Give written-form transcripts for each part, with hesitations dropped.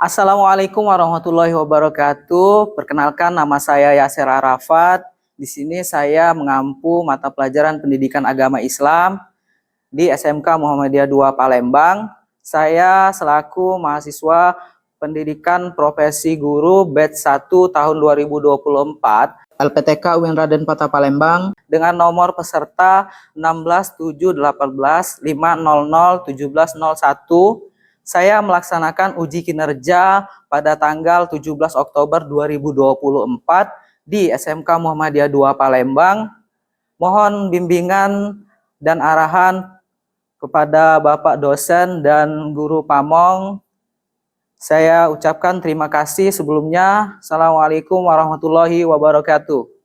Assalamualaikum warahmatullahi wabarakatuh. Perkenalkan, nama saya Yasir Arafat. Di sini saya mengampu mata pelajaran Pendidikan Agama Islam di SMK Muhammadiyah II Palembang. Saya selaku mahasiswa Pendidikan Profesi Guru batch 1 tahun 2024 LPTK UIN Raden Patah Palembang dengan nomor peserta 167185001701. Saya melaksanakan uji kinerja pada tanggal 17 Oktober 2024 di SMK Muhammadiyah II Palembang. Mohon bimbingan dan arahan kepada Bapak dosen dan guru pamong. Saya ucapkan terima kasih sebelumnya. Assalamualaikum warahmatullahi wabarakatuh.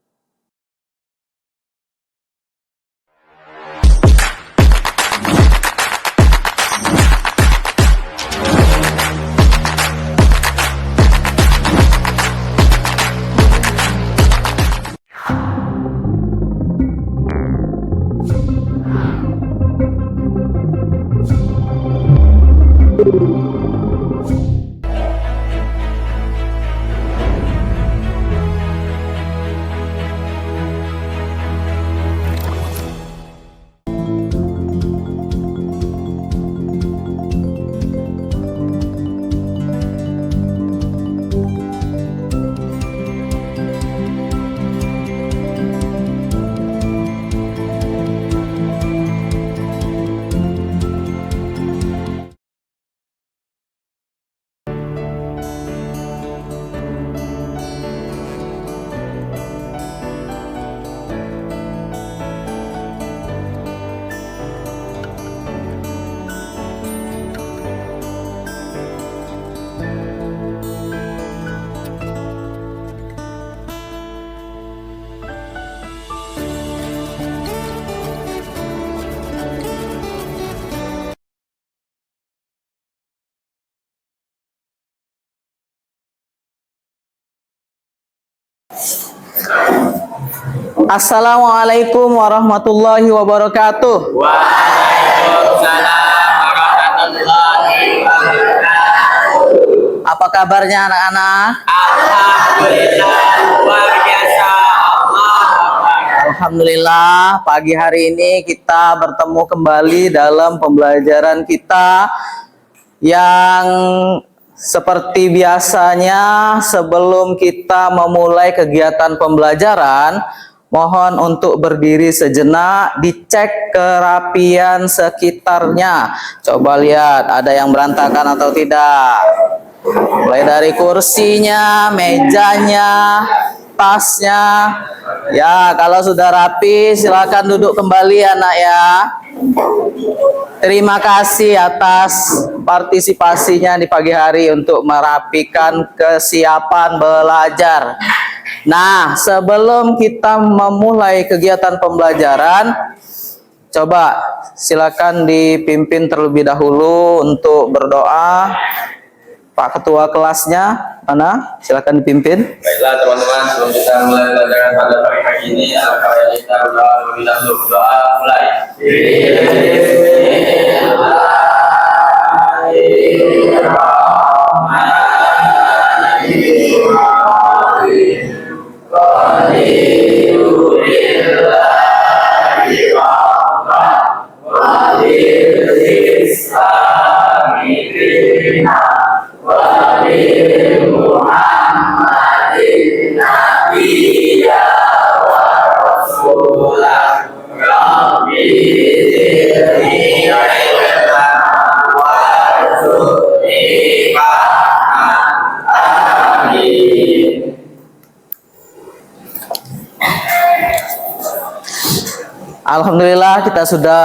Assalamualaikum warahmatullahi wabarakatuh. Waalaikumsalam warahmatullahi wabarakatuh. Apa kabarnya anak-anak? Alhamdulillah, luar biasa. Alhamdulillah, pagi hari ini kita bertemu kembali dalam pembelajaran kita yang seperti biasanya. Sebelum kita memulai kegiatan pembelajaran, mohon untuk berdiri sejenak, dicek kerapian sekitarnya. Coba lihat, ada yang berantakan atau tidak. Mulai dari kursinya, mejanya, tasnya. Ya, kalau sudah rapi, silakan duduk kembali anak ya. Terima kasih atas partisipasinya di pagi hari untuk merapikan kesiapan belajar. Nah, sebelum kita memulai kegiatan pembelajaran, coba silakan dipimpin terlebih dahulu untuk berdoa. Pak Ketua kelasnya mana? Silakan dipimpin. Baiklah teman-teman, sebelum kita mulai pelajaran pada pagi ini, alangkah baiknya kita berdoa terlebih dahulu. Doa mulai. Alhamdulillah, kita sudah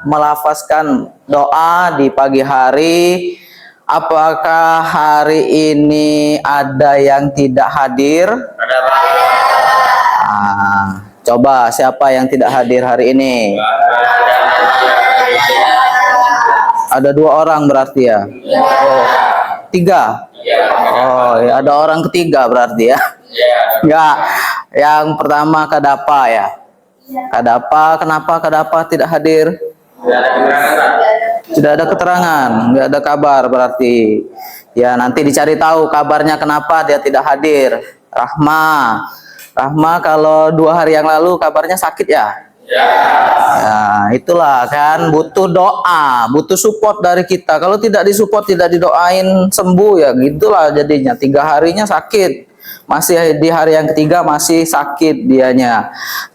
melafazkan doa di pagi hari. Apakah hari ini ada yang tidak hadir? Coba siapa yang tidak hadir hari ini? Ada 2 orang berarti ya? Oh, 3? Oh, ya, ada orang ketiga berarti ya? Enggak. Yang pertama Kadapa ya? Kadapa, kenapa Kadapa tidak hadir? Tidak ada keterangan, Pak. Tidak ada keterangan, nggak ada kabar berarti. Ya nanti dicari tahu kabarnya kenapa dia tidak hadir. Rahma kalau 2 hari yang lalu kabarnya sakit ya? Ya. Ya itulah kan butuh doa, butuh support dari kita. Kalau tidak disupport, tidak didoain sembuh ya gitulah jadinya. 3 harinya sakit, masih di hari yang ketiga masih sakit dianya.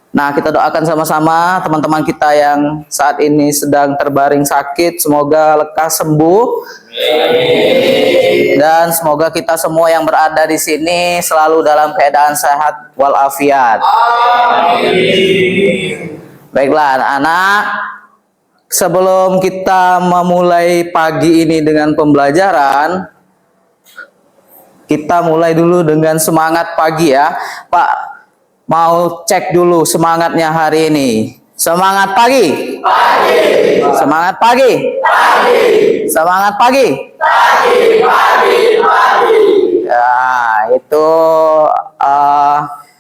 Nah, kita doakan sama-sama teman-teman kita yang saat ini sedang terbaring sakit, semoga lekas sembuh. Dan semoga kita semua yang berada di sini selalu dalam keadaan sehat walafiat. Baiklah, anak-anak, sebelum kita memulai pagi ini dengan pembelajaran, kita mulai dulu dengan semangat pagi ya, Pak. Mau cek dulu semangatnya hari ini. Semangat pagi. Pagi. Semangat pagi. Pagi. Semangat pagi. Pagi. Pagi. Pagi. Ya, itu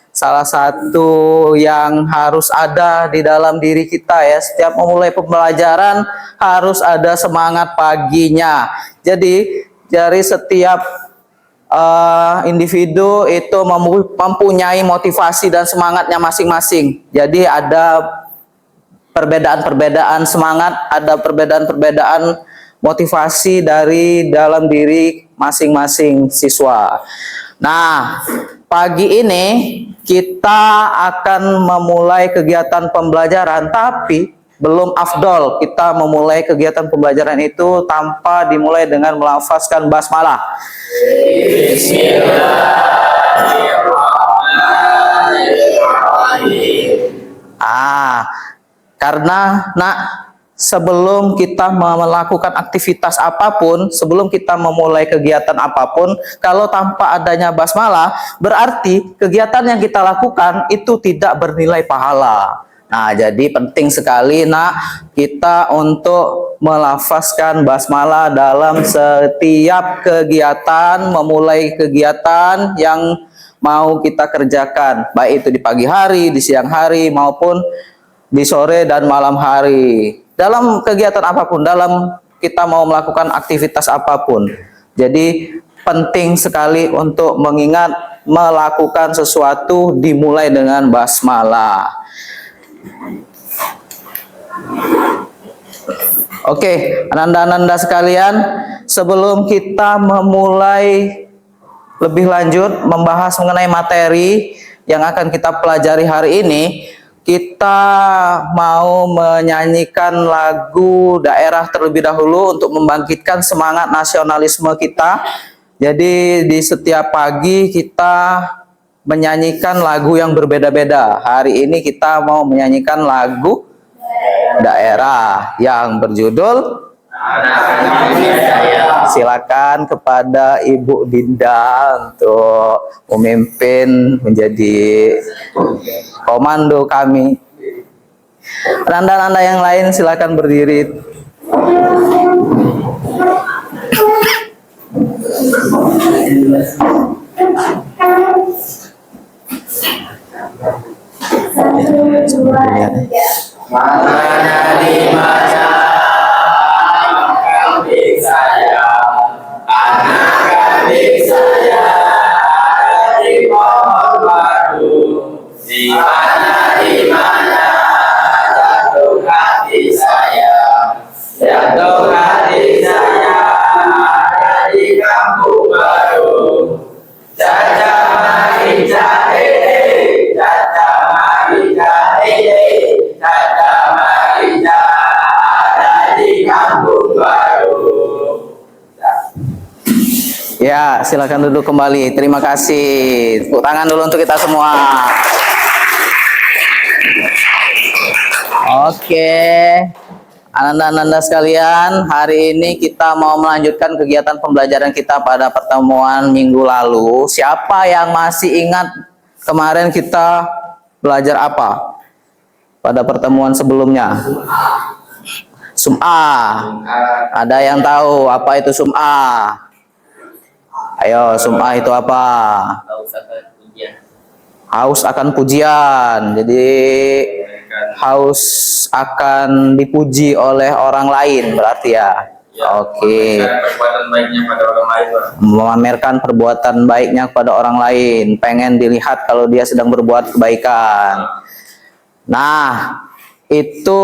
salah satu yang harus ada di dalam diri kita ya. Setiap memulai pembelajaran harus ada semangat paginya. Jadi dari setiap individu itu mempunyai motivasi dan semangatnya masing-masing. Jadi ada perbedaan-perbedaan semangat, ada perbedaan-perbedaan motivasi dari dalam diri masing-masing siswa. Nah, pagi ini kita akan memulai kegiatan pembelajaran, tapi belum afdol kita memulai kegiatan pembelajaran itu tanpa dimulai dengan melafazkan basmalah. Karena sebelum kita melakukan aktivitas apapun, sebelum kita memulai kegiatan apapun, kalau tanpa adanya basmalah, berarti kegiatan yang kita lakukan itu tidak bernilai pahala. Nah, jadi penting sekali kita untuk melafazkan basmalah dalam setiap kegiatan, memulai kegiatan yang mau kita kerjakan, baik itu di pagi hari, di siang hari, maupun di sore dan malam hari. Dalam kegiatan apapun, dalam kita mau melakukan aktivitas apapun. Jadi penting sekali untuk mengingat melakukan sesuatu dimulai dengan basmalah. Oke, ananda-ananda sekalian, sebelum kita memulai lebih lanjut membahas mengenai materi yang akan kita pelajari hari ini, kita mau menyanyikan lagu daerah terlebih dahulu untuk membangkitkan semangat nasionalisme kita. Jadi di setiap pagi kita menyanyikan lagu yang berbeda-beda. Hari ini kita mau menyanyikan lagu daerah yang berjudul silakan kepada Ibu Dinda untuk memimpin menjadi komando kami. Nanda-nanda yang lain silakan berdiri. Mana di mana kambing saya, anak kambing saya ada di pohon madu. Di mana jatuh hati saya, jatuh hati saya ada di kampung baru. Caca mari jahe, caca mari jahe, caca mari ada di kampung baru. Ya, silakan duduk kembali. Terima kasih. Tepuk tangan dulu untuk kita semua. Oke. Ananda-ananda sekalian, hari ini kita mau melanjutkan kegiatan pembelajaran kita pada pertemuan minggu lalu. Siapa yang masih ingat kemarin kita belajar apa pada pertemuan sebelumnya? Sum'ah. Ada yang tahu apa itu sum'ah? Ayo, sum'ah itu apa? Haus akan pujian. Jadi haus akan dipuji oleh orang lain berarti ya. Oke. Perbuatan baiknya pada orang lain, Pak. Memamerkan perbuatan baiknya kepada orang lain, pengen dilihat kalau dia sedang berbuat kebaikan. Nah, itu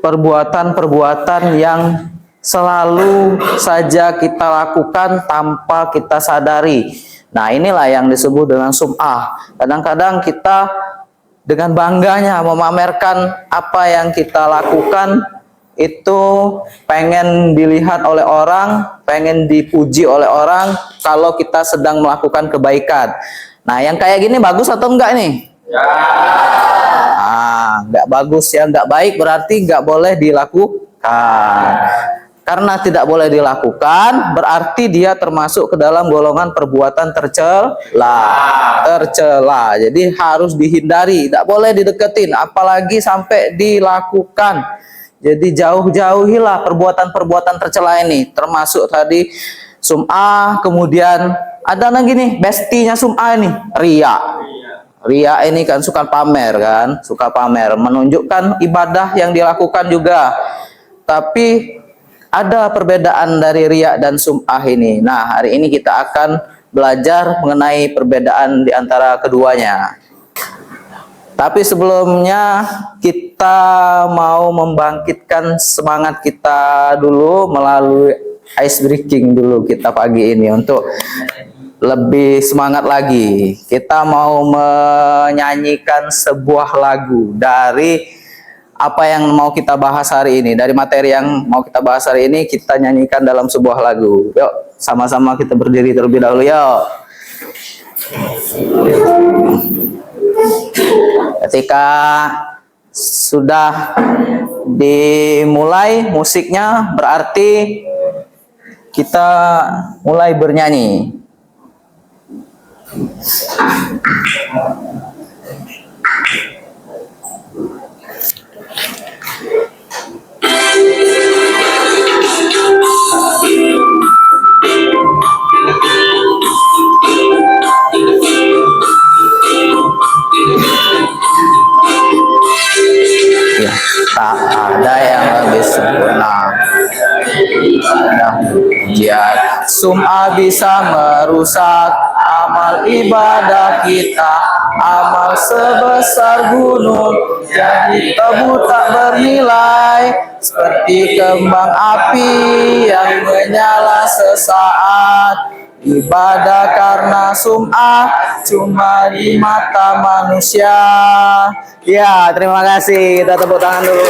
perbuatan-perbuatan yang selalu saja kita lakukan tanpa kita sadari. Nah, inilah yang disebut dengan sum'ah. Kadang-kadang kita dengan bangganya memamerkan apa yang kita lakukan, itu pengen dilihat oleh orang, pengen dipuji oleh orang kalau kita sedang melakukan kebaikan. Nah, yang kayak gini bagus atau enggak nih? Ya. Nggak bagus ya, nggak baik, berarti nggak boleh dilakukan. Karena tidak boleh dilakukan, berarti dia termasuk ke dalam golongan perbuatan tercela. Jadi harus dihindari, tidak boleh dideketin, apalagi sampai dilakukan. Jadi jauhilah perbuatan-perbuatan tercela ini, termasuk tadi sum'ah, kemudian ada lagi nih bestinya sum'ah ini, riya. Riya ini kan suka pamer kan, suka pamer, menunjukkan ibadah yang dilakukan juga. Tapi ada perbedaan dari riya dan sum'ah ini. Nah, hari ini kita akan belajar mengenai perbedaan di antara keduanya. Tapi sebelumnya kita mau membangkitkan semangat kita dulu melalui ice breaking dulu kita pagi ini untuk lebih semangat lagi. Kita mau menyanyikan sebuah lagu dari apa yang mau kita bahas hari ini. Dari materi yang mau kita bahas hari ini, kita nyanyikan dalam sebuah lagu. Yuk, sama-sama kita berdiri terlebih dahulu, yuk. Ketika sudah dimulai musiknya, berarti kita mulai bernyanyi. Ya, tak ada yang lebih sempurna. Jika sum'ah bisa merusak amal ibadah kita, amal sebesar gunung jadi tebu tak bernilai, seperti kembang api yang menyala sesaat. Ibadah karena sum'ah cuma di mata manusia. Ya, terima kasih. Kita tepuk tangan dulu.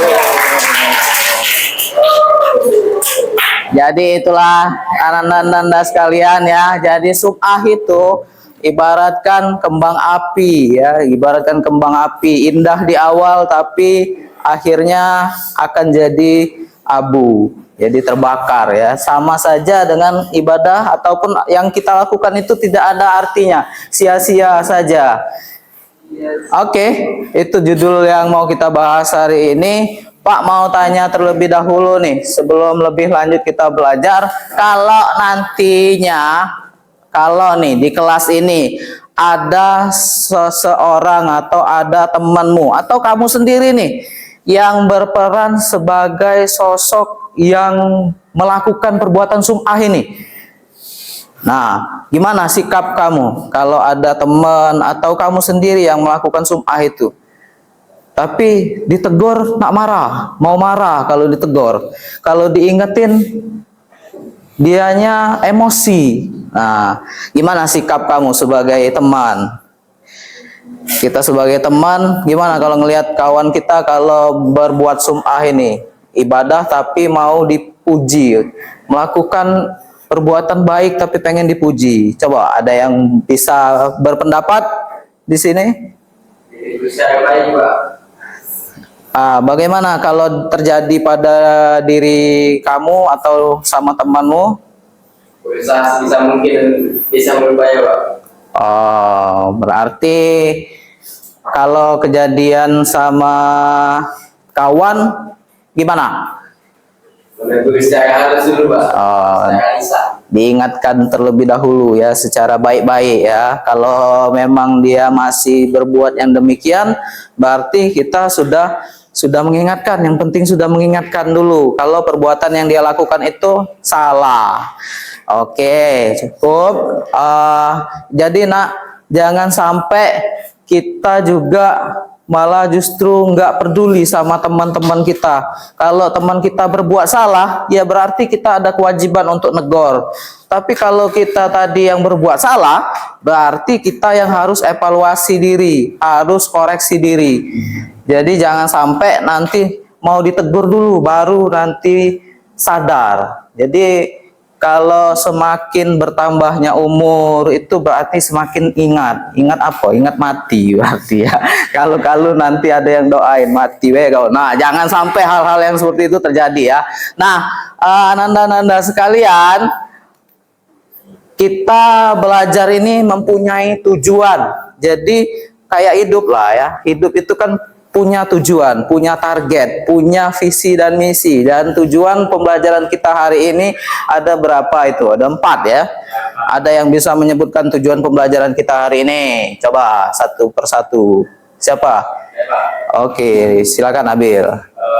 Jadi itulah anak-anak sekalian ya. Jadi sum'ah itu ibaratkan kembang api ya, ibaratkan kembang api, indah di awal tapi akhirnya akan jadi abu. Jadi terbakar ya, sama saja dengan ibadah ataupun yang kita lakukan itu tidak ada artinya, sia-sia saja. Oke, itu judul yang mau kita bahas hari ini. Pak mau tanya terlebih dahulu nih, sebelum lebih lanjut kita belajar, kalau nantinya, kalau nih di kelas ini ada seseorang atau ada temanmu atau kamu sendiri nih yang berperan sebagai sosok yang melakukan perbuatan sum'ah ini. Nah, gimana sikap kamu kalau ada teman atau kamu sendiri yang melakukan sum'ah itu? Tapi ditegur tak marah, mau marah kalau ditegur. Kalau diingetin dianya emosi. Nah, gimana sikap kamu sebagai teman? Kita sebagai teman, gimana kalau ngelihat kawan kita kalau berbuat sum'ah ini, ibadah tapi mau dipuji, melakukan perbuatan baik tapi pengen dipuji. Coba ada yang bisa berpendapat di sini? Bagaimana kalau terjadi pada diri kamu atau sama temanmu? Bisa mungkin bisa merubah ya, Pak. Berarti kalau kejadian sama kawan gimana? Menegur secara halus dulu, Pak. diingatkan terlebih dahulu ya secara baik-baik ya. Kalau memang dia masih berbuat yang demikian, berarti kita sudah mengingatkan. Yang penting sudah mengingatkan dulu kalau perbuatan yang dia lakukan itu salah. Oke, cukup. Jadi nak, jangan sampai kita juga malah justru nggak peduli sama teman-teman kita. Kalau teman kita berbuat salah, ya berarti kita ada kewajiban untuk negor. Tapi kalau kita tadi yang berbuat salah, berarti kita yang harus evaluasi diri, harus koreksi diri. Jadi jangan sampai nanti mau ditegur dulu, baru nanti sadar. Jadi kalau semakin bertambahnya umur itu berarti semakin ingat apa? Ingat mati berarti ya. Kalau nanti ada yang doain mati kau. Nah, jangan sampai hal-hal yang seperti itu terjadi ya. Nah, nanda-nanda sekalian, kita belajar ini mempunyai tujuan. Jadi kayak hidup lah ya. Hidup itu kan punya tujuan, punya target, punya visi dan misi. Dan tujuan pembelajaran kita hari ini ada berapa itu? Ada 4 ya. Ada yang bisa menyebutkan tujuan pembelajaran kita hari ini? Coba satu persatu. Siapa? Oke, silakan Abil.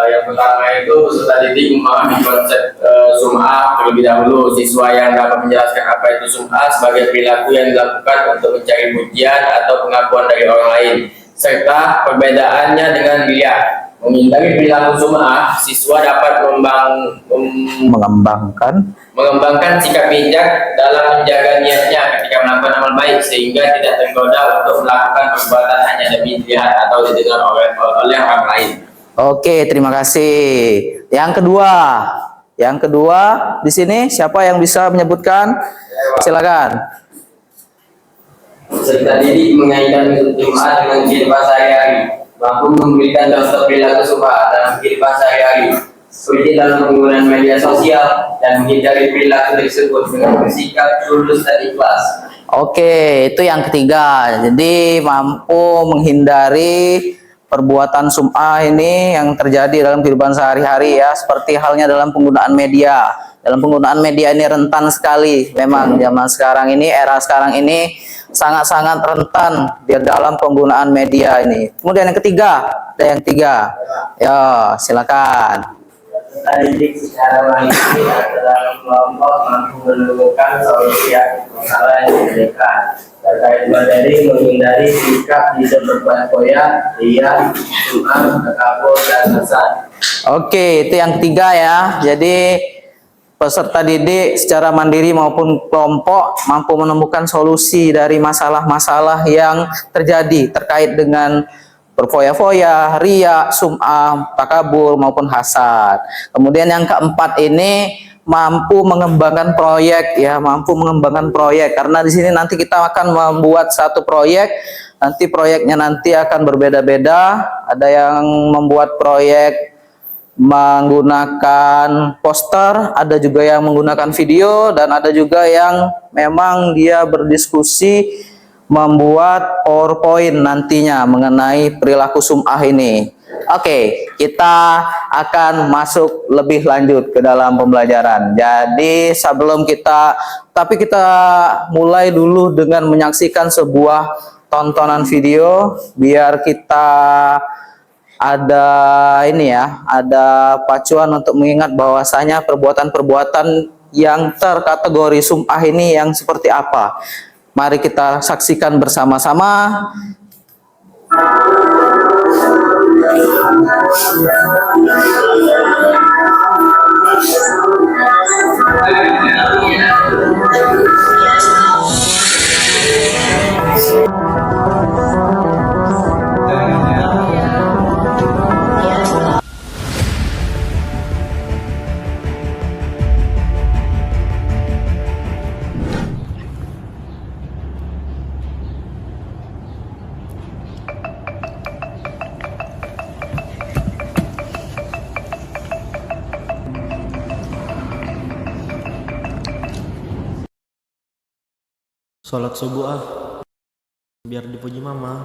Yang pertama itu peserta didik memahami konsep sum'ah terlebih dahulu. Siswa yang dapat menjelaskan apa itu sum'ah sebagai perilaku yang dilakukan untuk mencari pujian atau pengakuan dari orang lain, serta perbedaannya dengan riya. Menghindari perilaku sum'ah, siswa dapat mengembangkan sikap bijak dalam menjaga niatnya ketika melakukan amal baik, sehingga tidak tergoda untuk melakukan perbuatan hanya demi dilihat atau didengar oleh orang lain. Oke, terima kasih. Yang kedua di sini siapa yang bisa menyebutkan? Silakan. Serta didik mengaitkan Jumat dengan kehidupan sehari-hari, mampu memberikan contoh perilaku sum'ah dalam kehidupan sehari-hari, seperti dalam penggunaan media sosial, dan menghindari perilaku tersebut dengan bersikap tulus dan ikhlas. Oke, itu yang ketiga. Jadi mampu menghindari perbuatan sum'ah ini yang terjadi dalam kehidupan sehari-hari ya, seperti halnya dalam penggunaan media. Dalam penggunaan media ini rentan sekali. Memang zaman sekarang ini, era sekarang ini sangat-sangat rentan di dalam penggunaan media ini. Kemudian yang ketiga, ada yang tiga. Ya, silakan. Didik secara mandiri dalam kelompok mampu menemukan solusi masalah yang diberikan. Terkait materi, menghindari sikap bisa berbuat koyak, riya, sum'ah, takabur, dan hasad. Oke, itu yang ketiga ya. Jadi peserta didik secara mandiri maupun kelompok mampu menemukan solusi dari masalah-masalah yang terjadi terkait dengan berfoya-foya, riya, sum'ah, takabur maupun hasad. Kemudian yang keempat ini mampu mengembangkan proyek ya, mampu mengembangkan proyek, karena di sini nanti kita akan membuat satu proyek. Nanti proyeknya nanti akan berbeda-beda. Ada yang membuat proyek menggunakan poster, ada juga yang menggunakan video, dan ada juga yang memang dia berdiskusi membuat PowerPoint nantinya mengenai perilaku sum'ah ini. Oke, kita akan masuk lebih lanjut ke dalam pembelajaran. Jadi tapi kita mulai dulu dengan menyaksikan sebuah tontonan video biar kita ada ini ya, ada pacuan untuk mengingat bahwasanya perbuatan-perbuatan yang terkategori sum'ah ini yang seperti apa. Mari kita saksikan bersama-sama. Sholat subuh biar dipuji mama.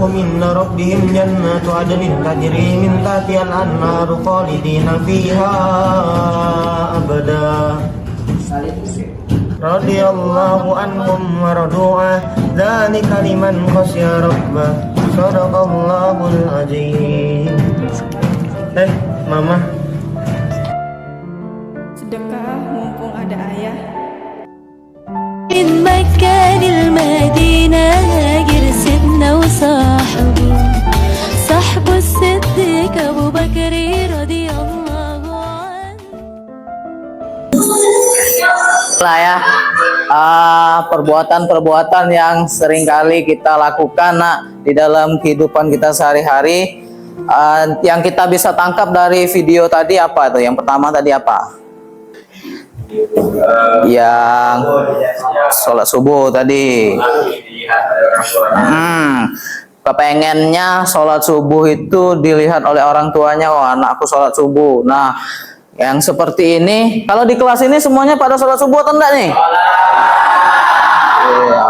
لهم عند ربهم جنات عدن تجري من تحتها الأنهار خالدين فيها أبدا رضي الله عنهم ورضوا عنه ذلك لمن خشي ربه صدق الله العظيم. Mama. Sedekah mumpung ada ayah. من مكة للمدينة هاجر سيدنا وصاحبه صاحب الصديق أبو بكر رضي الله عنه. Lah ya, perbuatan-perbuatan yang seringkali kita lakukan di dalam kehidupan kita sehari-hari. Yang kita bisa tangkap dari video tadi apa tuh? Yang pertama tadi apa? Yang sholat subuh tadi. Kepengennya sholat subuh itu dilihat oleh orang tuanya. Oh, anakku sholat subuh. Nah, yang seperti ini, kalau di kelas ini semuanya pada sholat subuh atau enggak nih?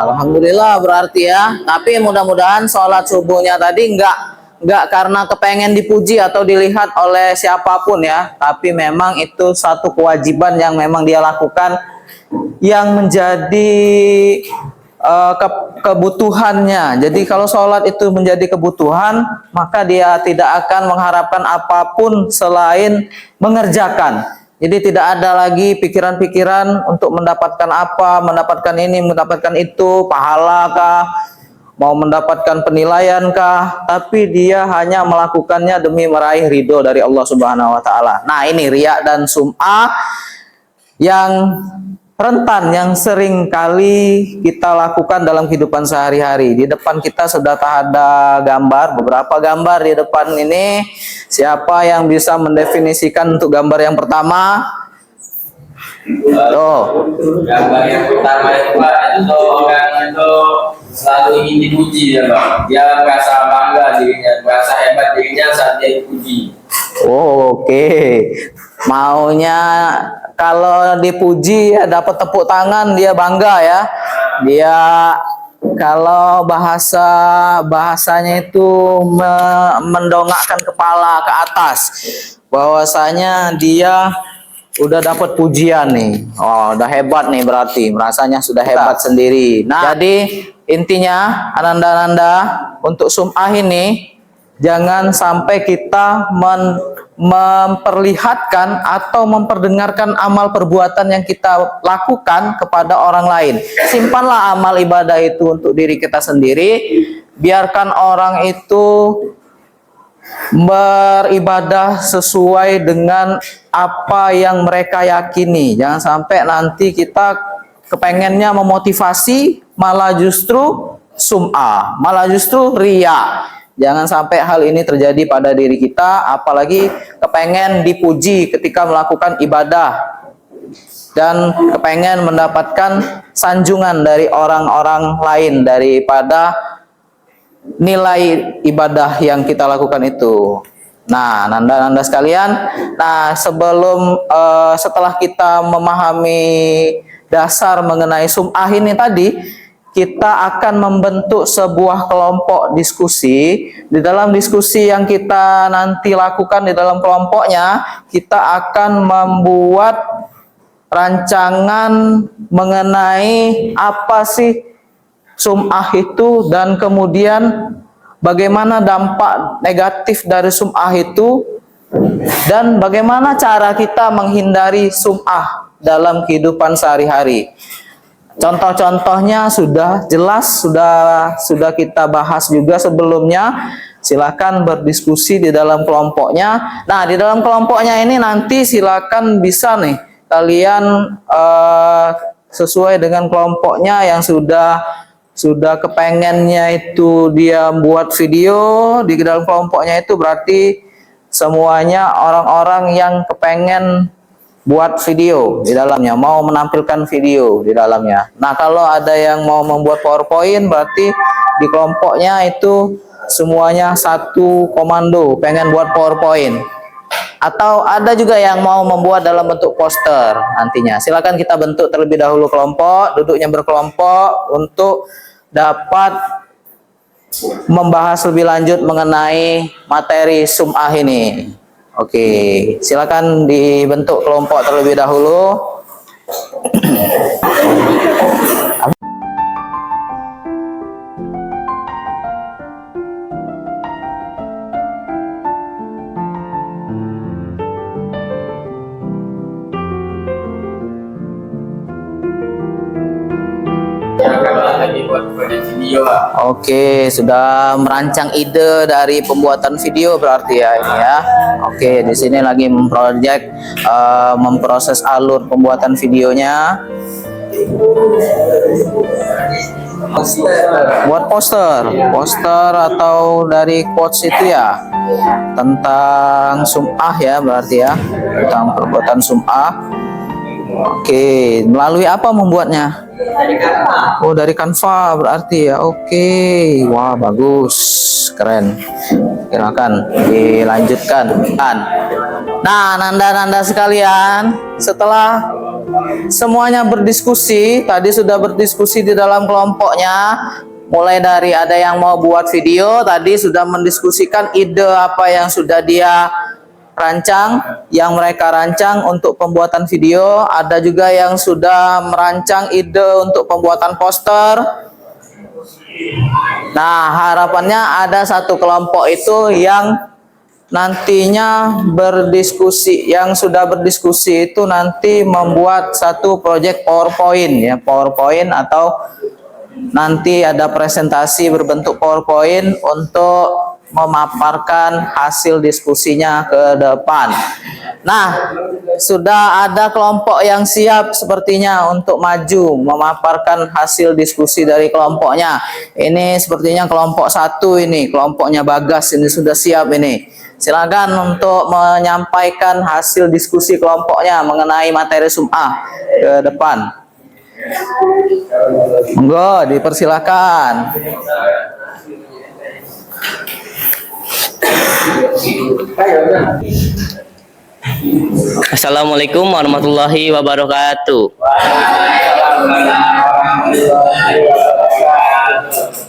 Alhamdulillah berarti ya. Tapi mudah-mudahan sholat subuhnya tadi enggak karena kepengen dipuji atau dilihat oleh siapapun ya, tapi memang itu satu kewajiban yang memang dia lakukan yang menjadi kebutuhannya. Jadi kalau sholat itu menjadi kebutuhan, maka dia tidak akan mengharapkan apapun selain mengerjakan. Jadi tidak ada lagi pikiran-pikiran untuk mendapatkan apa, mendapatkan ini, mendapatkan itu, pahala kah, mau mendapatkan penilaian kah, tapi dia hanya melakukannya demi meraih ridho dari Allah Subhanahu wa taala. Nah, ini riya dan sum'ah yang rentan yang sering kali kita lakukan dalam kehidupan sehari-hari. Di depan kita sudah ada gambar, beberapa gambar di depan ini. Siapa yang bisa mendefinisikan untuk gambar yang pertama? Gambar yang pertama itu Pak, itu orang itu selalu ingin dipuji ya Pak. Dia merasa bangga dirinya, merasa hebat dirinya saat dia dipuji. Oke. Maunya kalau dipuji ya dapat tepuk tangan, dia bangga ya. Dia kalau bahasanya itu mendongakkan kepala ke atas, bahwasanya dia udah dapat pujian nih. Oh, udah hebat nih berarti. Merasanya sudah hebat sendiri. Nah, jadi intinya ananda-ananda untuk sum'ah ini jangan sampai kita memperlihatkan atau memperdengarkan amal perbuatan yang kita lakukan kepada orang lain. Simpanlah amal ibadah itu untuk diri kita sendiri. Biarkan orang itu beribadah sesuai dengan apa yang mereka yakini. Jangan sampai nanti kita kepengennya memotivasi, malah justru sum'ah, malah justru riya. Jangan sampai hal ini terjadi pada diri kita, apalagi kepengen dipuji ketika melakukan ibadah dan kepengen mendapatkan sanjungan dari orang-orang lain daripada nilai ibadah yang kita lakukan itu. Nah, nanda-nanda sekalian, setelah kita memahami dasar mengenai sum'ah ini tadi, kita akan membentuk sebuah kelompok diskusi. Di dalam diskusi yang kita nanti lakukan di dalam kelompoknya, kita akan membuat rancangan mengenai apa sih sum'ah itu, dan kemudian bagaimana dampak negatif dari sum'ah itu, dan bagaimana cara kita menghindari sum'ah dalam kehidupan sehari-hari. Contoh-contohnya sudah jelas, sudah kita bahas juga sebelumnya. Silakan berdiskusi di dalam kelompoknya. Nah, di dalam kelompoknya ini nanti silakan bisa nih kalian sesuai dengan kelompoknya yang sudah kepengennya itu dia buat video di dalam kelompoknya, itu berarti semuanya orang-orang yang kepengen buat video di dalamnya, mau menampilkan video di dalamnya. Nah, kalau ada yang mau membuat PowerPoint, berarti di kelompoknya itu semuanya satu komando pengen buat PowerPoint. Atau ada juga yang mau membuat dalam bentuk poster nantinya. Silakan kita bentuk terlebih dahulu kelompok, duduknya berkelompok untuk dapat membahas lebih lanjut mengenai materi sum'ah ini. Oke, silakan dibentuk kelompok terlebih dahulu. Lagi buat video. Oke, sudah merancang ide dari pembuatan video berarti ya ini ya. Oke, di sini lagi memproses alur pembuatan videonya. Buat poster atau dari quotes itu ya, tentang sum'ah ya berarti ya, tentang perbuatan sum'ah. Oke, melalui apa membuatnya? Oh, dari Canva berarti ya. Oke, wah bagus, keren. Silakan dilanjutkan. Nah, nanda-nanda sekalian, setelah semuanya berdiskusi, tadi sudah berdiskusi di dalam kelompoknya. Mulai dari ada yang mau buat video, tadi sudah mendiskusikan ide apa yang sudah dia rancang, yang mereka rancang untuk pembuatan video. Ada juga yang sudah merancang ide untuk pembuatan poster. Nah, harapannya ada satu kelompok itu yang nantinya berdiskusi, yang sudah berdiskusi itu nanti membuat satu project PowerPoint ya, PowerPoint atau nanti ada presentasi berbentuk PowerPoint untuk memaparkan hasil diskusinya ke depan. Nah, sudah ada kelompok yang siap sepertinya untuk maju memaparkan hasil diskusi dari kelompoknya. Ini sepertinya kelompok 1 ini, kelompoknya Bagas ini sudah siap ini. Silakan untuk menyampaikan hasil diskusi kelompoknya mengenai materi sum'ah ke depan. Monggo, dipersilakan. Assalamualaikum warahmatullahi wabarakatuh.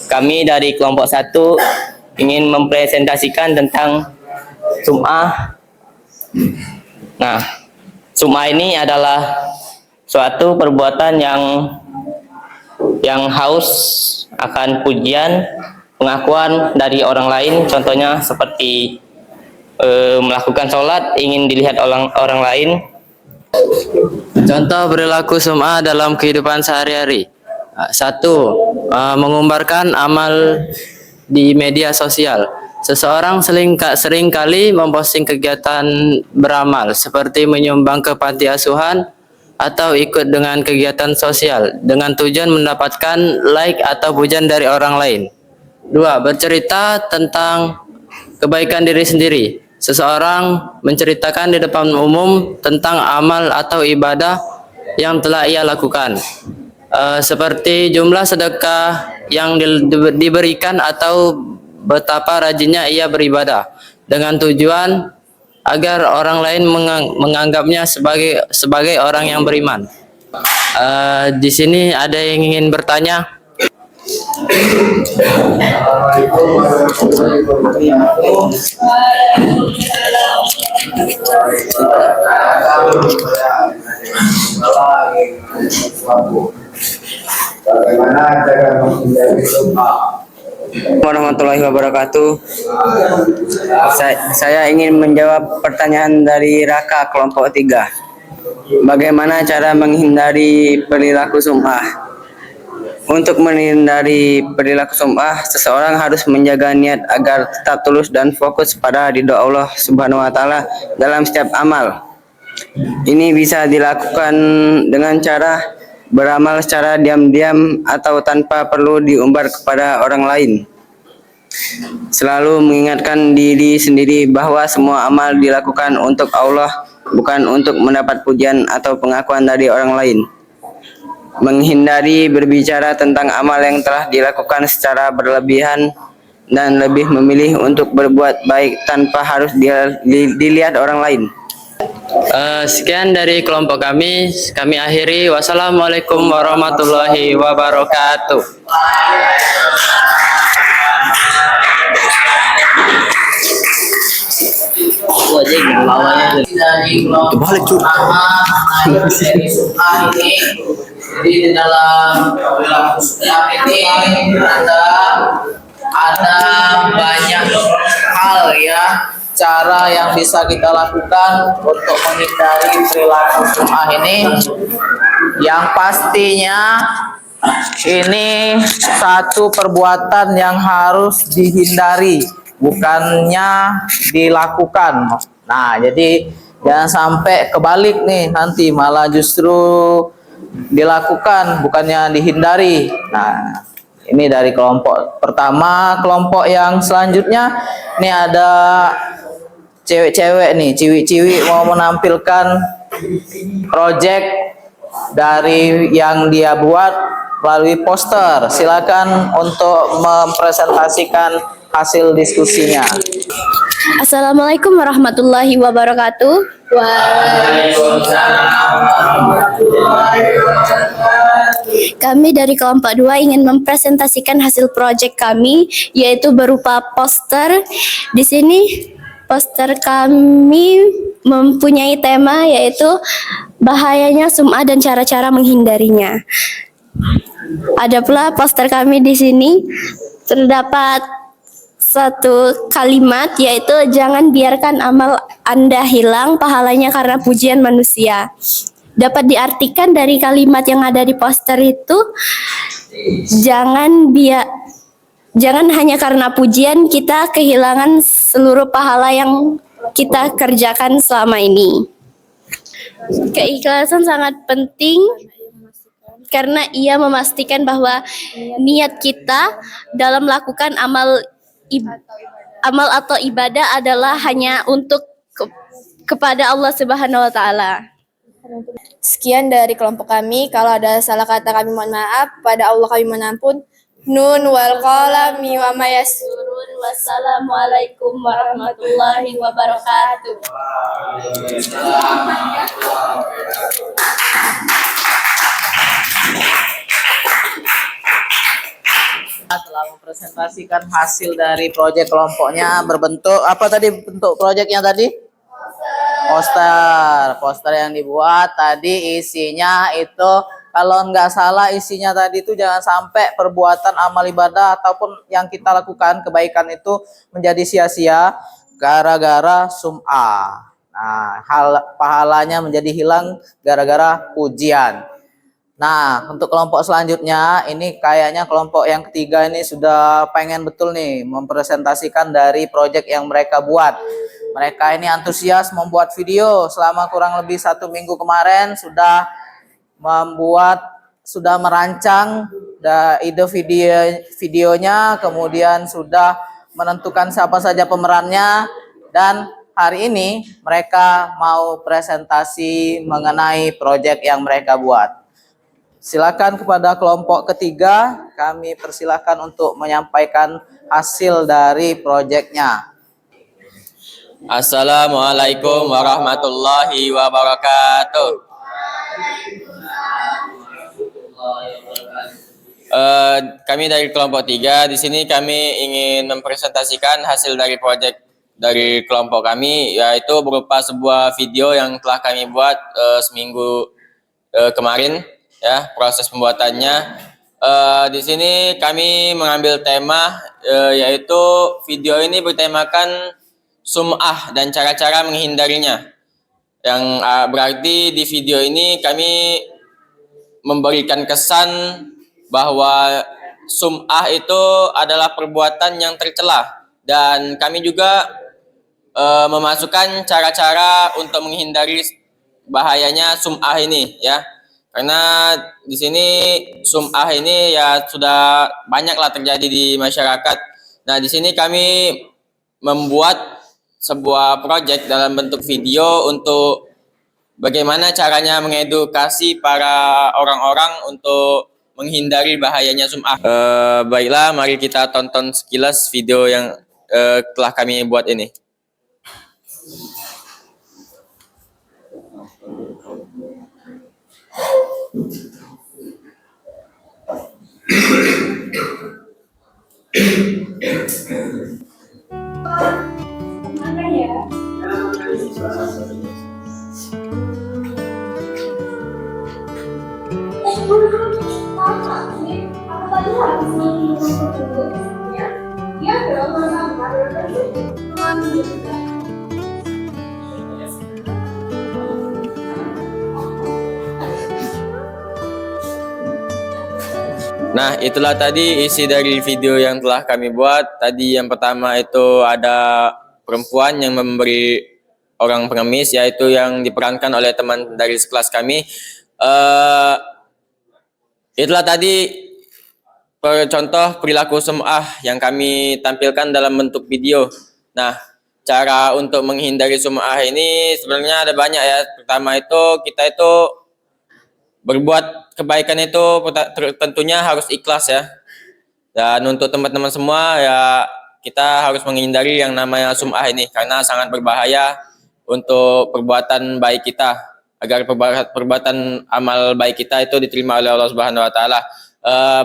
Kami dari kelompok 1 ingin mempresentasikan tentang sum'ah. Nah, sum'ah ini adalah suatu perbuatan yang haus akan pujian, pengakuan dari orang lain. Contohnya seperti melakukan sholat ingin dilihat orang lain. Contoh perilaku sum'ah dalam kehidupan sehari-hari. 1. Mengumbarkan amal di media sosial. Seseorang sering kali memposting kegiatan beramal seperti menyumbang ke panti asuhan atau ikut dengan kegiatan sosial dengan tujuan mendapatkan like atau pujian dari orang lain. 2. Bercerita tentang kebaikan diri sendiri. Seseorang menceritakan di depan umum tentang amal atau ibadah yang telah ia lakukan, seperti jumlah sedekah yang diberikan atau betapa rajinnya ia beribadah, dengan tujuan agar orang lain menganggapnya sebagai orang yang beriman. Di sini ada yang ingin bertanya? Bagaimana cara menghindari sum'ah? Warahmatullahi wabarakatuh. Saya ingin menjawab pertanyaan dari Raka kelompok 3. Bagaimana cara menghindari perilaku sum'ah? Untuk menghindari perilaku sum'ah, seseorang harus menjaga niat agar tetap tulus dan fokus pada ridho Allah Subhanahu wa taala dalam setiap amal. Ini bisa dilakukan dengan cara beramal secara diam-diam atau tanpa perlu diumbar kepada orang lain. Selalu mengingatkan diri sendiri bahwa semua amal dilakukan untuk Allah, bukan untuk mendapat pujian atau pengakuan dari orang lain. Menghindari berbicara tentang amal yang telah dilakukan secara berlebihan dan lebih memilih untuk berbuat baik tanpa harus dilihat orang lain. Sekian dari kelompok kami akhiri. Wassalamualaikum warahmatullahi wabarakatuh. aja yang bawahnya dari kelompok pertama dari sum'ah ini. Jadi di dalam perilaku sum'ah ini ada banyak hal ya, cara yang bisa kita lakukan untuk menghindari perilaku sum'ah ini. Yang pastinya ini satu perbuatan yang harus dihindari, bukannya dilakukan. Nah, jadi jangan sampai kebalik nih, nanti malah justru dilakukan, bukannya dihindari. Nah, ini dari kelompok pertama. Kelompok yang selanjutnya, ini ada cewek-cewek nih, ciwi-ciwi mau menampilkan project dari yang dia buat melalui poster. Silakan untuk mempresentasikan hasil diskusinya. Assalamualaikum warahmatullahi wabarakatuh. Kami dari kelompok 2 ingin mempresentasikan hasil proyek kami, yaitu berupa poster. Di sini poster kami mempunyai tema yaitu bahayanya sum'ah dan cara-cara menghindarinya. Ada pula poster kami di sini terdapat satu kalimat yaitu jangan biarkan amal Anda hilang pahalanya karena pujian manusia. Dapat diartikan dari kalimat yang ada di poster itu, jangan hanya karena pujian kita kehilangan seluruh pahala yang kita kerjakan selama ini. Keikhlasan sangat penting karena ia memastikan bahwa niat kita dalam melakukan amal atau ibadah adalah hanya untuk kepada Allah Subhanahu wa taala. Sekian dari kelompok kami. Kalau ada salah kata kami mohon maaf. Pada Allah kami mohon ampun. Nun wal qalami wa ma yasurun. Wassalamualaikum warahmatullahi wabarakatuh. Telah mempresentasikan hasil dari proyek kelompoknya berbentuk apa tadi bentuk proyeknya tadi? Poster yang dibuat tadi isinya itu kalau nggak salah isinya tadi itu jangan sampai perbuatan amal ibadah ataupun yang kita lakukan kebaikan itu menjadi sia-sia gara-gara sum'ah. Nah, pahalanya menjadi hilang gara-gara pujian. Nah, untuk kelompok selanjutnya, ini kayaknya kelompok yang ketiga ini sudah pengen betul nih mempresentasikan dari proyek yang mereka buat. Mereka ini antusias membuat video selama kurang lebih 1 minggu kemarin, sudah merancang ide videonya, kemudian sudah menentukan siapa saja pemerannya, dan hari ini mereka mau presentasi mengenai proyek yang mereka buat. Silakan kepada kelompok ketiga, kami persilakan untuk menyampaikan hasil dari proyeknya. Assalamualaikum warahmatullahi wabarakatuh. Kami dari kelompok 3, di sini kami ingin mempresentasikan hasil dari proyek dari kelompok kami, yaitu berupa sebuah video yang telah kami buat seminggu kemarin. Ya, proses pembuatannya. Di sini kami mengambil tema yaitu video ini bertemakan sum'ah dan cara-cara menghindarinya. Yang berarti di video ini kami memberikan kesan bahwa sum'ah itu adalah perbuatan yang tercela, dan kami juga memasukkan cara-cara untuk menghindari bahayanya sum'ah ini, ya. Karena di sini sum'ah ini ya sudah banyaklah terjadi di masyarakat. Nah, di sini kami membuat sebuah proyek dalam bentuk video untuk bagaimana caranya mengedukasi para orang-orang untuk menghindari bahayanya sum'ah. Baiklah, mari kita tonton sekilas video yang telah kami buat ini. Mana ya? Nah, itulah tadi isi dari video yang telah kami buat. Tadi yang pertama itu ada perempuan yang memberi orang pengemis, yaitu yang diperankan oleh teman dari sekelas kami. Itulah tadi contoh perilaku sum'ah yang kami tampilkan dalam bentuk video. Nah, cara untuk menghindari sum'ah ini sebenarnya ada banyak ya. Pertama itu kita itu berbuat kebaikan itu tentunya harus ikhlas ya. Dan untuk teman-teman semua ya, kita harus menghindari yang namanya sum'ah ini karena sangat berbahaya untuk perbuatan baik kita, agar perbuatan amal baik kita itu diterima oleh Allah Subhanahu wa taala.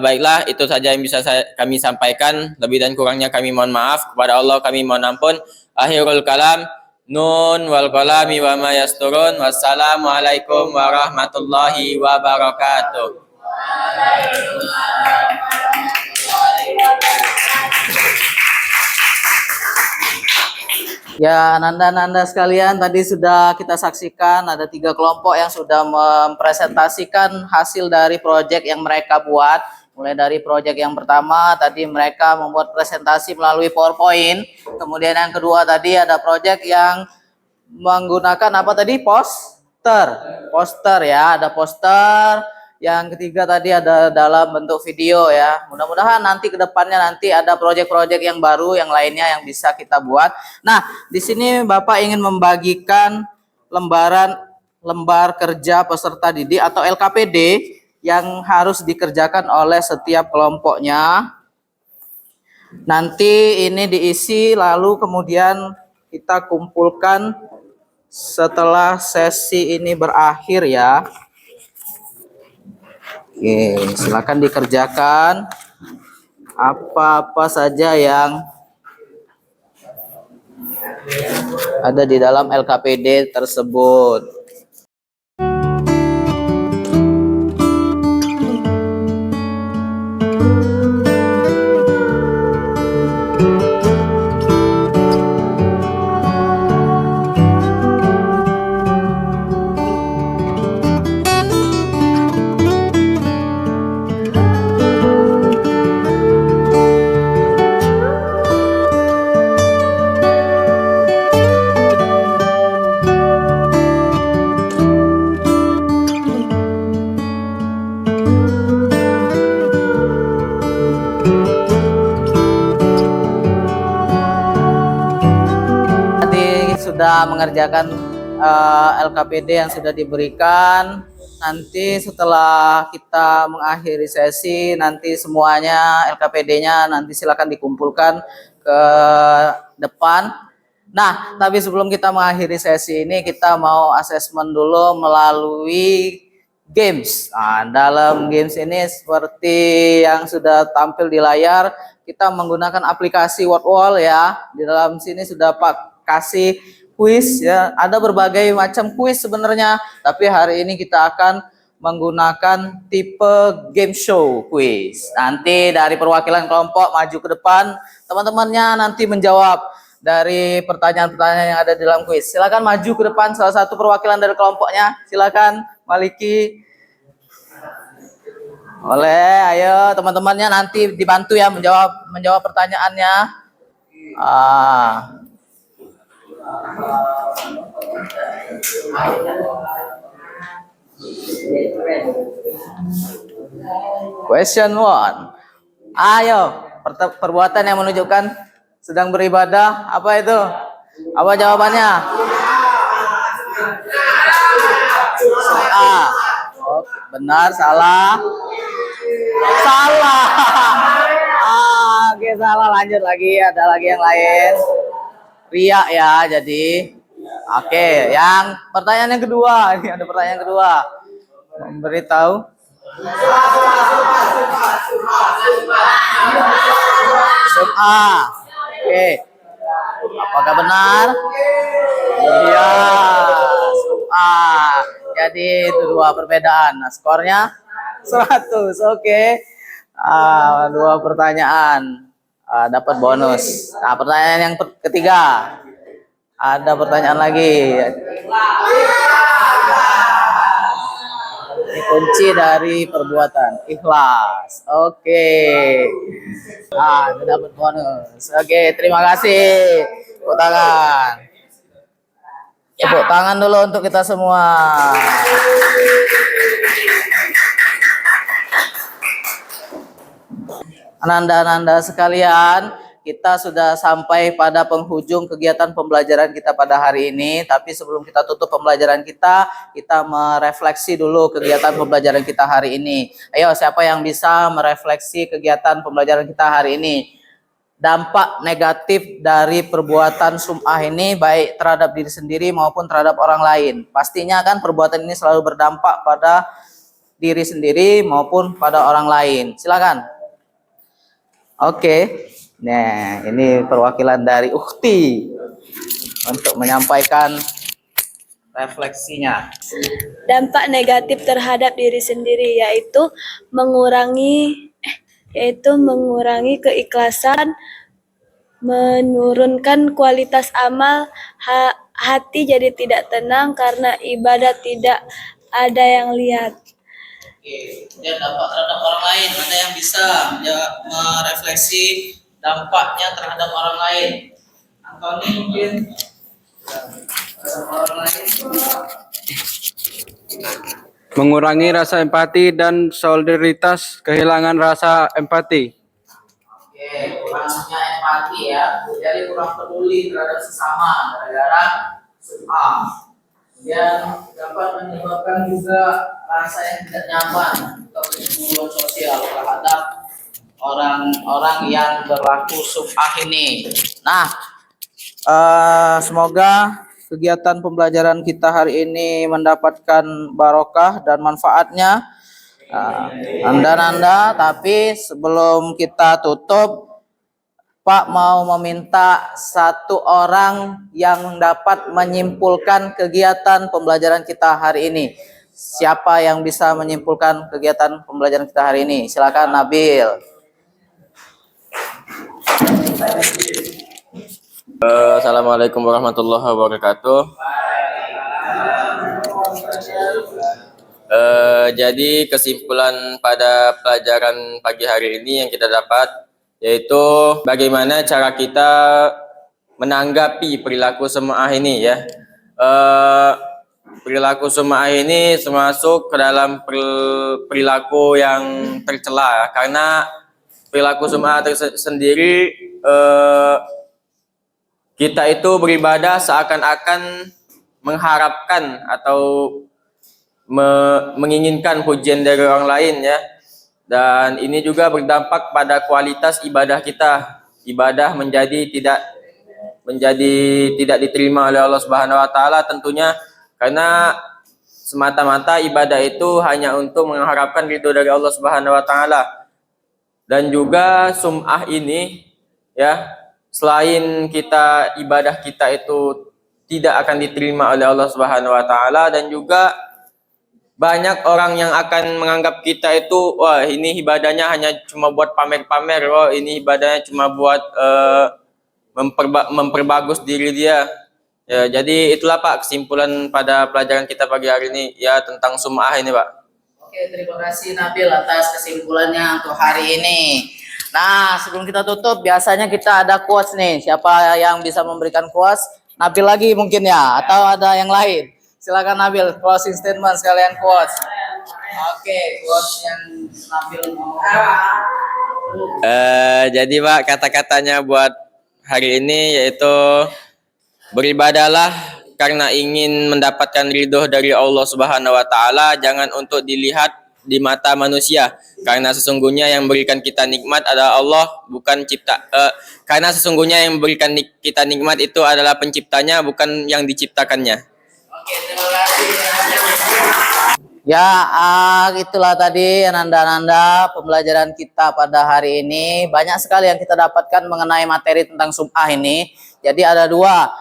Baiklah, itu saja yang bisa kami sampaikan. Lebih dan kurangnya kami mohon maaf. Kepada Allah kami mohon ampun. Akhirul kalam. Nun wal qalami wa ma yasturun. Wassalamualaikum warahmatullahi wabarakatuh. Ya, Nanda-nanda sekalian, tadi sudah kita saksikan ada 3 kelompok yang sudah mempresentasikan hasil dari proyek yang mereka buat. Mulai dari proyek yang pertama, tadi mereka membuat presentasi melalui PowerPoint. Kemudian yang kedua tadi ada proyek yang menggunakan apa tadi? Poster ya, ada poster. Yang ketiga tadi ada dalam bentuk video ya. Mudah-mudahan nanti ke depannya nanti ada proyek-proyek yang baru yang lainnya yang bisa kita buat. Nah, di sini Bapak ingin membagikan lembar kerja peserta didik atau LKPD yang harus dikerjakan oleh setiap kelompoknya. Nanti ini diisi lalu kemudian kita kumpulkan setelah sesi ini berakhir ya. Oke, silakan dikerjakan apa-apa saja yang ada di dalam LKPD tersebut. Sudah mengerjakan LKPD yang sudah diberikan. Nanti setelah kita mengakhiri sesi, nanti semuanya LKPD-nya nanti silakan dikumpulkan ke depan. Nah, tapi sebelum kita mengakhiri sesi ini, kita mau asesmen dulu melalui games. Nah, dalam games ini seperti yang sudah tampil di layar, kita menggunakan aplikasi Wordwall ya. Di dalam sini sudah Pak kasih kuis ya, ada berbagai macam kuis sebenarnya, tapi hari ini kita akan menggunakan tipe game show kuis. Nanti dari perwakilan kelompok maju ke depan, teman-temannya nanti menjawab dari pertanyaan-pertanyaan yang ada di dalam kuis. Silakan maju ke depan salah satu perwakilan dari kelompoknya. Silakan Maliki. Ayo teman-temannya nanti dibantu ya menjawab pertanyaannya. Question 1. Ayo, perbuatan yang menunjukkan sedang beribadah, apa itu? Apa jawabannya? A. Oh, benar, salah. Salah. Oke, salah. Lanjut lagi, ada lagi yang lain. Riak ya, jadi oke. Yang pertanyaan yang kedua, ini ada pertanyaan kedua. Memberitahu. Sum'a. Oke. Apakah benar? Iya. Sum'a. Jadi itu dua perbedaan. Nah, skornya 100. Oke. Dua pertanyaan. Dapat bonus. Nah, pertanyaan yang ketiga. Ada pertanyaan lagi. Ini kunci dari perbuatan ikhlas. Oke. Dapat bonus. Oke, terima kasih. Tepuk tangan. Tepuk tangan dulu untuk kita semua. Ananda-ananda sekalian, kita sudah sampai pada penghujung kegiatan pembelajaran kita pada hari ini. Tapi sebelum kita tutup pembelajaran kita merefleksi dulu kegiatan pembelajaran kita hari ini. Ayo, siapa yang bisa merefleksi kegiatan pembelajaran kita hari ini? Dampak negatif dari perbuatan sum'ah ini baik terhadap diri sendiri maupun terhadap orang lain. Pastinya kan perbuatan ini selalu berdampak pada diri sendiri maupun pada orang lain. Silakan. Oke. Nah, ini perwakilan dari Ukhti untuk menyampaikan refleksinya. Dampak negatif terhadap diri sendiri yaitu mengurangi keikhlasan, menurunkan kualitas amal, hati jadi tidak tenang karena ibadah tidak ada yang lihat. Oke, kemudian dampak terhadap orang lain, ada yang bisa merefleksi dampaknya terhadap orang lain? Antoni mungkin orang lain. Mengurangi rasa empati dan solidaritas, kehilangan rasa empati. Oke, kurangnya empati ya, jadi kurang peduli terhadap sesama gara-gara sum'ah. Kemudian dapat menyebabkan juga rasa yang tidak nyaman atau hubungan sosial terhadap orang-orang yang berlaku sum'ah ini. Nah, semoga kegiatan pembelajaran kita hari ini mendapatkan barokah dan manfaatnya. Anda, tapi sebelum kita tutup, Pak mau meminta satu orang yang dapat menyimpulkan kegiatan pembelajaran kita hari ini. Siapa yang bisa menyimpulkan kegiatan pembelajaran kita hari ini? Silakan Nabil. Assalamualaikum warahmatullahi wabarakatuh. Jadi kesimpulan pada pelajaran pagi hari ini yang kita dapat yaitu bagaimana cara kita menanggapi perilaku sum'ah ini ya. Perilaku sum'ah ini termasuk ke dalam perilaku yang tercela karena perilaku sum'ah sendiri kita itu beribadah seakan-akan mengharapkan atau menginginkan pujian dari orang lain ya. Dan ini juga berdampak pada kualitas ibadah kita. Ibadah menjadi tidak diterima oleh Allah Subhanahu wa taala tentunya karena semata-mata ibadah itu hanya untuk mengharapkan ridho dari Allah Subhanahu wa taala. Dan juga sum'ah ini ya, selain ibadah kita itu tidak akan diterima oleh Allah Subhanahu wa taala dan juga banyak orang yang akan menganggap kita itu wah ini ibadahnya hanya cuma buat pamer-pamer, wah ini ibadahnya cuma buat memperbagus diri dia. Ya, jadi itulah Pak kesimpulan pada pelajaran kita pagi hari ini ya tentang sum'ah ini Pak. Oke, terima kasih Nabil atas kesimpulannya untuk hari ini. Nah, sebelum kita tutup, biasanya kita ada quotes nih. Siapa yang bisa memberikan quotes? Nabil lagi mungkin ya, atau ada yang lain? Silakan Nabil, closing statement sekalian quotes. Oke, quotes yang Nabil mau. Jadi Pak, kata-katanya buat hari ini yaitu beribadahlah karena ingin mendapatkan ridho dari Allah Subhanahu wa taala, jangan untuk dilihat di mata manusia, karena sesungguhnya yang memberikan kita nikmat adalah Allah, bukan karena sesungguhnya yang memberikan kita nikmat itu adalah penciptanya, bukan yang diciptakannya. Oke, terima kasih. Ya, itulah tadi ananda-ananda pembelajaran kita pada hari ini. Banyak sekali yang kita dapatkan mengenai materi tentang sum'ah ini. Jadi ada dua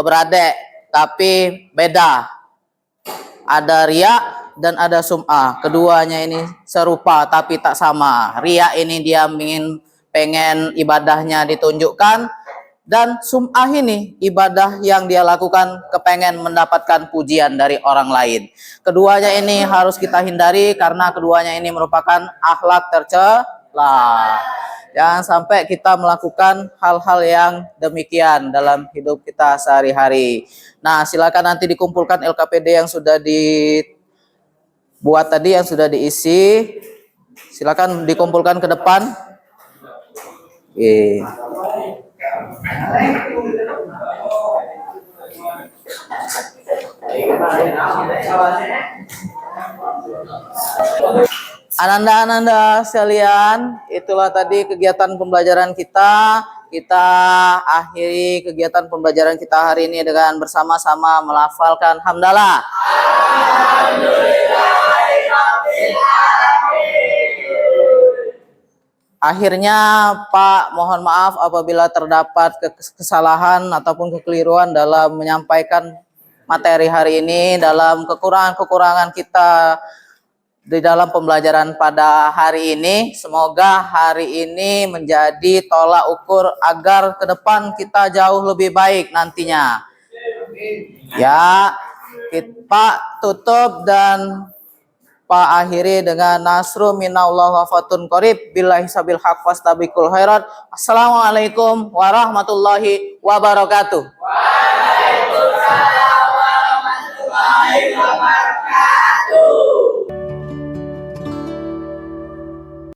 beradik, tapi beda. Ada riya dan ada sum'ah. Keduanya ini serupa tapi tak sama. Riya ini dia pengen ibadahnya ditunjukkan, dan sum'ah ini ibadah yang dia lakukan kepengen mendapatkan pujian dari orang lain. Keduanya ini harus kita hindari karena keduanya ini merupakan akhlak tercela. Jangan sampai kita melakukan hal-hal yang demikian dalam hidup kita sehari-hari. Nah, silakan nanti dikumpulkan LKPD yang sudah dibuat tadi, yang sudah diisi. Silakan dikumpulkan ke depan. Ananda-ananda sekalian, itulah tadi kegiatan pembelajaran kita. Kita akhiri kegiatan pembelajaran kita hari ini dengan bersama-sama melafalkan hamdalah. Akhirnya Pak, mohon maaf apabila terdapat kesalahan ataupun kekeliruan dalam menyampaikan materi hari ini, dalam kekurangan-kekurangan kita di dalam pembelajaran pada hari ini. Semoga hari ini menjadi tolak ukur agar ke depan kita jauh lebih baik nantinya. Ya, Pak tutup dan Pak akhiri dengan nasru minallah wa fatun qarib billahi sabil haq fastabiqul khairat. Assalamualaikum warahmatullahi wabarakatuh.